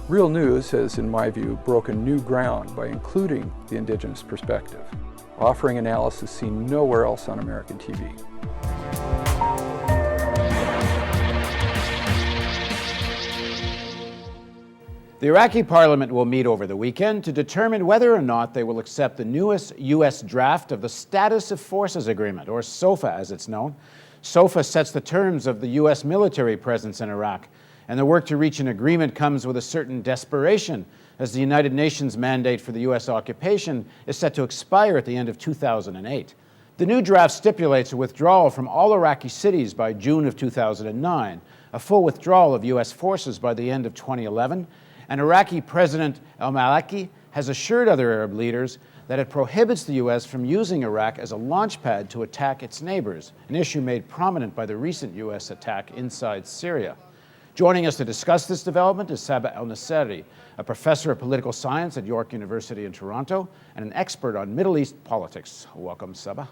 Real News has, in my view, broken new ground by including the Indigenous perspective, offering analysis seen nowhere else on American TV. The Iraqi Parliament will meet over the weekend to determine whether or not they will accept the newest U.S. draft of the Status of Forces Agreement, or SOFA as it's known. SOFA sets the terms of the U.S. military presence in Iraq, and the work to reach an agreement comes with a certain desperation, as the United Nations mandate for the U.S. occupation is set to expire at the end of 2008. The new draft stipulates a withdrawal from all Iraqi cities by June of 2009, a full withdrawal of U.S. forces by the end of 2011, and Iraqi President al-Maliki has assured other Arab leaders that it prohibits the U.S. from using Iraq as a launchpad to attack its neighbors, an issue made prominent by the recent U.S. attack inside Syria. Joining us to discuss this development is Sabah al-Nasseri, a professor of political science at York University in Toronto and an expert on Middle East politics. Welcome, Sabah.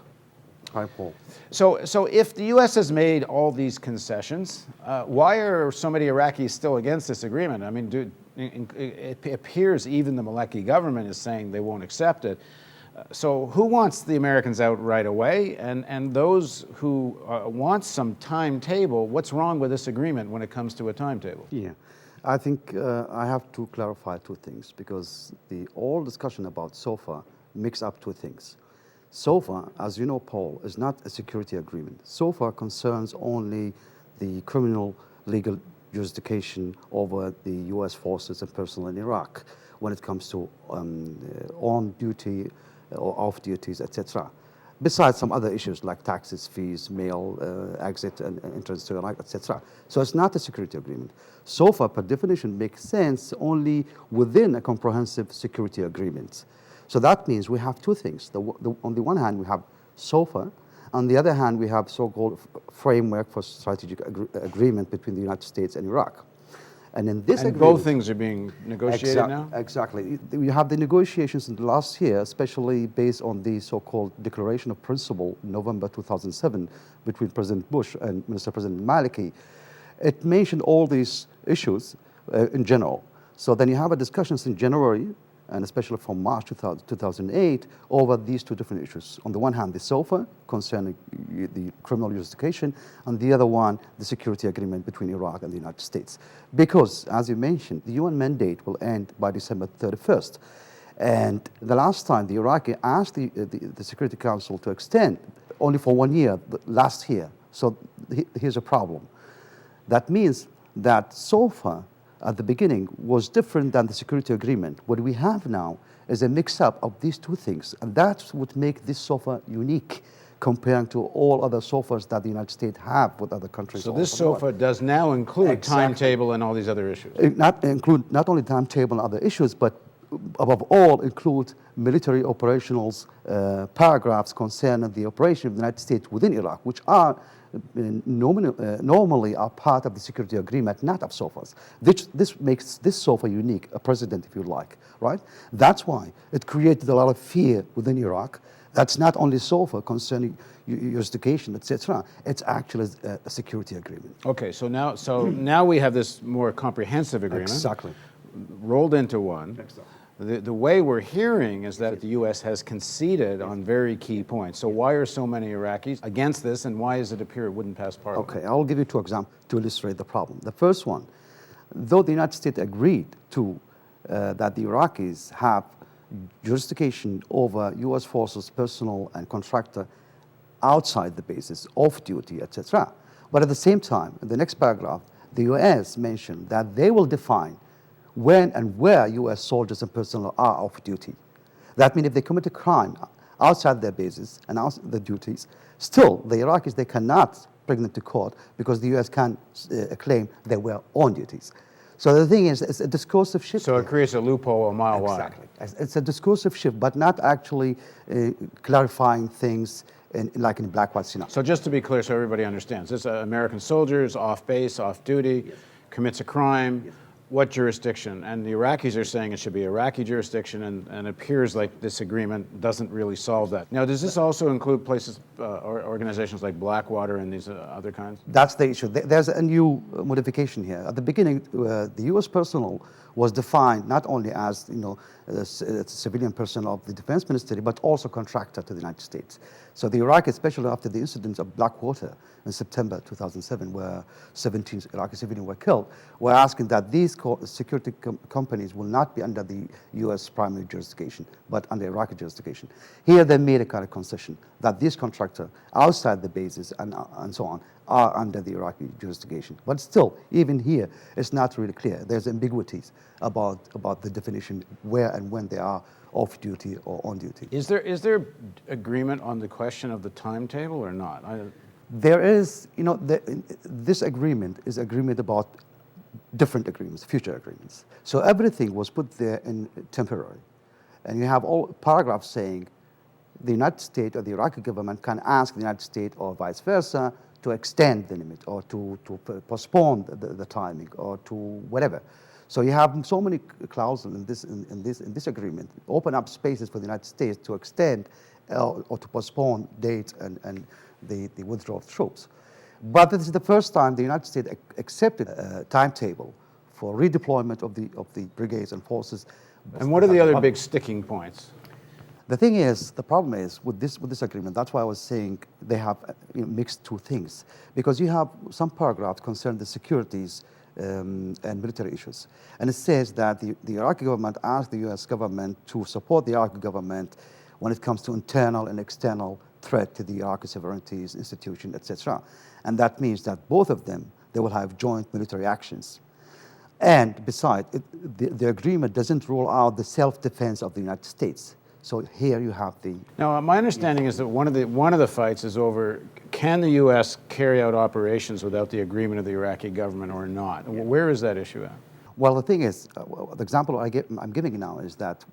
Hi, Paul. So if the U.S. has made all these concessions, why are so many Iraqis still against this agreement? I mean, it appears even the Maliki government is saying they won't accept it. So who wants the Americans out right away? And those who want some timetable, what's wrong with this agreement when it comes to a timetable? Yeah, I think I have to clarify two things, because the whole discussion about SOFA mix up two things. SOFA, as you know, Paul, is not a security agreement. SOFA concerns only the criminal legal jurisdiction over the U.S. forces and personnel in Iraq when it comes to on duty or off duties, etc. Besides some other issues like taxes, fees, mail, exit and entrance to Iraq, etc. So it's not a security agreement. SOFA, per definition, makes sense only within a comprehensive security agreement. So that means we have two things. On the one hand, we have SOFA. On the other hand, we have so-called framework for strategic agreement between the United States and Iraq. And in this agreement, both things are being negotiated now? Exactly. We have the negotiations in the last year, especially based on the so-called Declaration of Principle in November 2007 between President Bush and Minister President Maliki. It mentioned all these issues in general. So then you have a discussions in January, and especially from March 2008, over these two different issues. On the one hand, the SOFA concerning the criminal jurisdiction, and the other one, the security agreement between Iraq and the United States. Because, as you mentioned, the UN mandate will end by December 31st. And the last time the Iraqi asked the Security Council to extend only for 1 year, last year. So here's a problem. That means that SOFA at the beginning was different than the security agreement. What we have now is a mix-up of these two things, and that's what makes this SOFA unique compared to all other SOFAs that the United States have with other countries. So this SOFA does now include timetable and all these other issues? Include not only timetable and other issues, but above all include military operationals paragraphs concerning the operation of the United States within Iraq, which are normally are part of the security agreement, not of SOFAs. This makes this SOFA unique, a precedent if you like, right? That's why it created a lot of fear within Iraq. That's not only SOFA concerning jurisdiction, etc. It's actually a security agreement. Okay, so now we have this more comprehensive agreement. Exactly. Rolled into one. Exactly. The way we're hearing is that the U.S. has conceded on very key points. So why are so many Iraqis against this, and why does it appear it wouldn't pass Parliament? Okay, I'll give you two examples to illustrate the problem. The first one, though the United States agreed to that the Iraqis have jurisdiction over U.S. forces, personnel, and contractor outside the bases, off duty, etc. But at the same time, in the next paragraph, the U.S. mentioned that they will define when and where U.S. soldiers and personnel are off duty. That means if they commit a crime outside their bases and outside their duties, still the Iraqis, they cannot bring them to court because the U.S. can claim they were on duties. So the thing is, it's a discursive shift. So it creates a loophole a mile wide. Exactly. It's a discursive shift, but not actually clarifying things like in black-white scenario. So just to be clear so everybody understands, this American soldier is off base, off duty, commits a crime, what jurisdiction, and the Iraqis are saying it should be Iraqi jurisdiction, and it appears like this agreement doesn't really solve that. Now, does this also include places or organizations like Blackwater and these other kinds? That's the issue. There's a new modification here. At the beginning, the U.S. personnel was defined not only as civilian personnel of the defense ministry, but also contractor to the United States. So the Iraqi, especially after the incidents of Blackwater in September 2007, where 17 Iraqi civilians were killed, were asking that these security companies will not be under the U.S. primary jurisdiction, but under Iraqi jurisdiction. Here they made a kind of concession that these contractors outside the bases and so on are under the Iraqi jurisdiction. But still, even here, it's not really clear. There's ambiguities about the definition where and when they are off duty or on duty. Is there agreement on the question of the timetable or not? There is, this agreement is agreement about different agreements, future agreements. So everything was put there in temporary. And you have all paragraphs saying the United States or the Iraqi government can ask the United States or vice versa to extend the limit or to postpone the timing or to whatever. So you have so many clauses in this agreement, open up spaces for the United States to extend or to postpone dates and the withdrawal of troops. But this is the first time the United States accepted a timetable for redeployment of the brigades and forces. And what are the other big sticking points? The thing is, the problem is with this agreement, that's why I was saying they have mixed two things. Because you have some paragraphs concern the securities and military issues. And it says that the Iraqi government asked the US government to support the Iraqi government when it comes to internal and external threat to the Iraqi sovereignties, institution, etc. And that means that both of them, they will have joint military actions. And besides, the agreement doesn't rule out the self-defense of the United States. So here you have the... Now, my understanding is that one of the fights is over, can the U.S. carry out operations without the agreement of the Iraqi government or not? Yeah. Where is that issue at? Well, the thing is, the example I'm giving now is that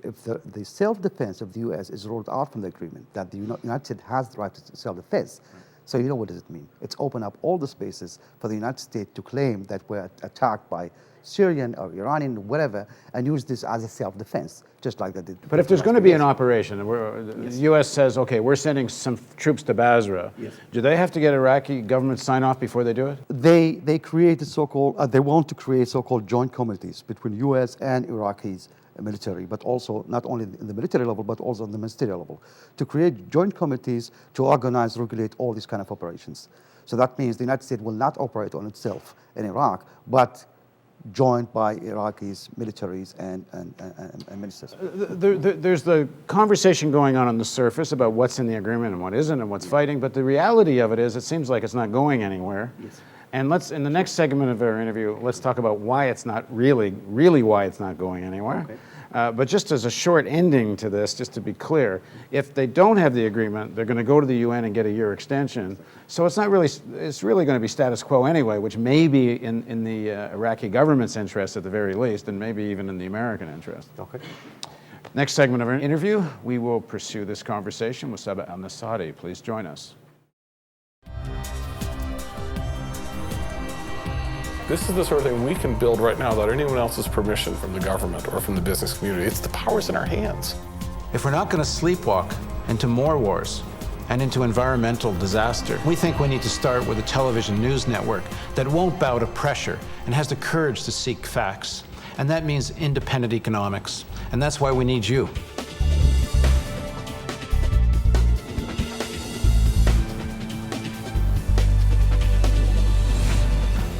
if the self-defense of the U.S. is ruled out from the agreement, that the United States has the right to self-defense, so you know what does it mean? It's open up all the spaces for the United States to claim that we're attacked by Syrian or Iranian, whatever, and use this as a self-defense, just like they did. But if there's going to be an operation, the U.S. says, okay, we're sending some troops to Basra, do they have to get Iraqi government sign-off before they do it? They create so-called, they want to create so-called joint committees between U.S. and Iraqis military, but also not only in the military level, but also on the ministerial level, to create joint committees to organize, regulate all these kind of operations. So that means the United States will not operate on itself in Iraq, but joined by Iraqis, militaries, and ministers. There's the conversation going on the surface about what's in the agreement and what isn't and what's fighting, but the reality of it is it seems like it's not going anywhere. Yes. And in the next segment of our interview, let's talk about why it's not really why it's not going anywhere. Okay. But just as a short ending to this, just to be clear, if they don't have the agreement, they're going to go to the UN and get a year extension. So it's really going to be status quo anyway, which may be in the Iraqi government's interest at the very least, and maybe even in the American interest. Okay. Next segment of our interview, we will pursue this conversation with Sabah al-Nasseri. Please join us. This is the sort of thing we can build right now without anyone else's permission from the government or from the business community. It's the power's in our hands. If we're not going to sleepwalk into more wars and into environmental disaster, we think we need to start with a television news network that won't bow to pressure and has the courage to seek facts. And that means independent economics. And that's why we need you.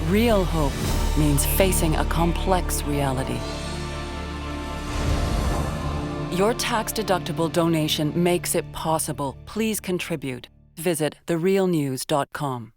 Real hope means facing a complex reality. Your tax-deductible donation makes it possible. Please contribute. Visit therealnews.com.